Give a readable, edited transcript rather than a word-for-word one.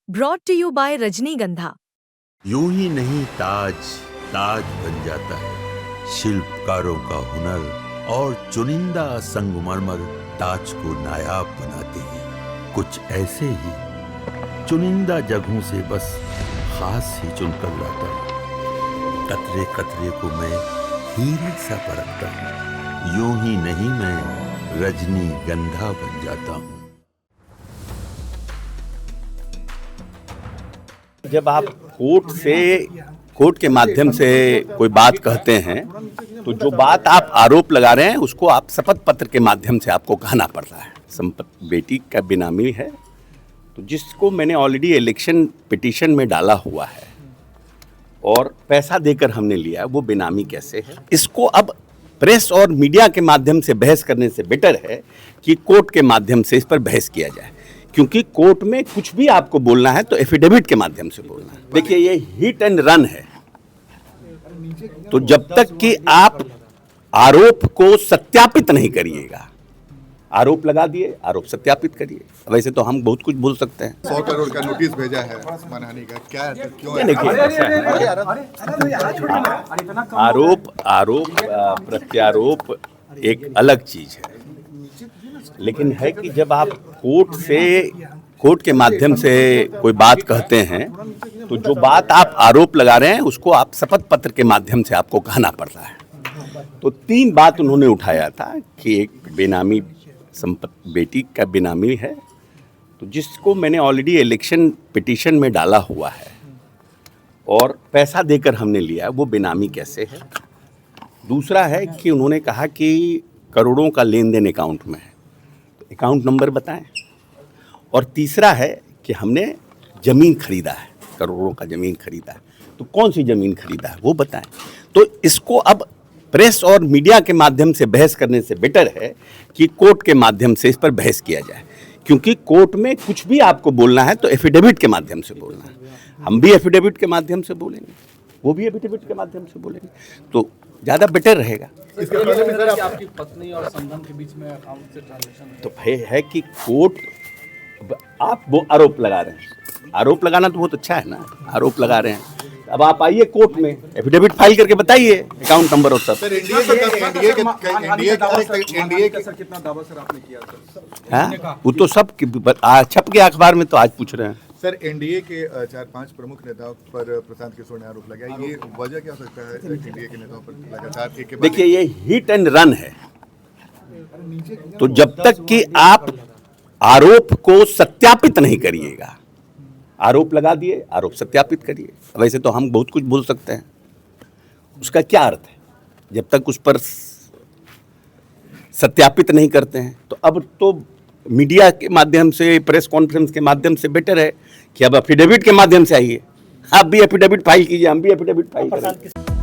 Brought to you bye रजनीगंधा। यूं ही नहीं ताज ताज बन जाता है। शिल्पकारों का हुनर और चुनिंदा संगमरमर ताज को नायाब बनाते हैं। कुछ ऐसे ही चुनिंदा जगहों से बस खास ही चुनकर लाता हूँ। कतरे कतरे को मैं हीरे सा परखता हूँ। यूं ही नहीं मैं रजनीगंधा बन जाता हूँ। जब आप कोर्ट के माध्यम से कोई बात कहते हैं तो जो बात आप आरोप लगा रहे हैं उसको आप शपथ पत्र के माध्यम से आपको कहना पड़ता है। संपत्ति बेटी का बेनामी है, तो जिसको मैंने ऑलरेडी इलेक्शन पिटीशन में डाला हुआ है और पैसा देकर हमने लिया, वो बेनामी कैसे है? इसको अब प्रेस और मीडिया के माध्यम से बहस करने से बेटर है कि कोर्ट के माध्यम से इस पर बहस किया जाए, क्योंकि कोर्ट में कुछ भी आपको बोलना है तो एफिडेविट के माध्यम से बोलना है। देखिए, ये हिट एंड रन है, तो जब तक कि आप आरोप को सत्यापित नहीं करिएगा, आरोप लगा दिए, आरोप सत्यापित करिए। वैसे तो हम बहुत कुछ बोल सकते हैं। 100 करोड़ का नोटिस भेजा है मानहानि का, क्या है, क्यों है? आरोप प्रत्यारोप एक अलग चीज है, लेकिन है कि जब आप कोर्ट के माध्यम से कोई बात कहते हैं तो जो बात आप आरोप लगा रहे हैं उसको आप शपथ पत्र के माध्यम से आपको कहना पड़ता है। तो 3 बात उन्होंने उठाया था कि एक बेनामी संपत्ति बेटी का बेनामी है, तो जिसको मैंने ऑलरेडी इलेक्शन पिटीशन में डाला हुआ है और पैसा देकर हमने लिया, वो बेनामी कैसे है? दूसरा है कि उन्होंने कहा कि करोड़ों का लेन देन अकाउंट में है, तो अकाउंट नंबर बताएं। और तीसरा है कि हमने ज़मीन खरीदा है, करोड़ों का ज़मीन खरीदा है, तो कौन सी ज़मीन खरीदा है वो बताएं। तो इसको अब प्रेस और मीडिया के माध्यम से बहस करने से बेटर है कि कोर्ट के माध्यम से इस पर बहस किया जाए, क्योंकि कोर्ट में कुछ भी आपको बोलना है तो एफिडेविट के माध्यम से बोलना है। हम भी एफिडेविट के माध्यम से बोलेंगे, वो भी एफिडेविट के माध्यम से बोलेंगे, तो ज़्यादा बेटर रहेगा। इसके पहले भी सर आपकी पत्नी और संगम के बीच में अकाउंट से ट्रांजैक्शन तो है कि कोर्ट, आप वो आरोप लगा रहे हैं, आरोप लगाना तो बहुत अच्छा है ना, आरोप लगा रहे हैं। अब आप आइए कोर्ट में, एफिडेविट फाइल करके बताइए अकाउंट नंबर और सब। सर एनडीए कितना दावा सर आपने किया सर? हाँ, वो तो सब छप गया अखबार में, तो आज पूछ रहे हैं। सर एनडीए के 4-5 प्रमुख नेताओं पर प्रशांत किशोर ने आरोप लगाया, ये वजह क्या हो सकता है एनडीए के नेताओं पर लगातार एक के बाद? देखिए, ये हिट एंड रन है, तो जब तक कि आप आरोप को सत्यापित नहीं करिएगा, आरोप लगा दिए, आरोप सत्यापित करिए। वैसे तो हम बहुत कुछ बोल सकते हैं, उसका क्या अर्थ है जब तक उस पर सत्यापित नहीं करते हैं? तो अब तो मीडिया के माध्यम से, प्रेस कॉन्फ्रेंस के माध्यम से बेटर है कि अब एफिडेविट के माध्यम से आइए, आप भी एफिडेविट फाइल कीजिए, हम भी एफिडेविट फाइल करें।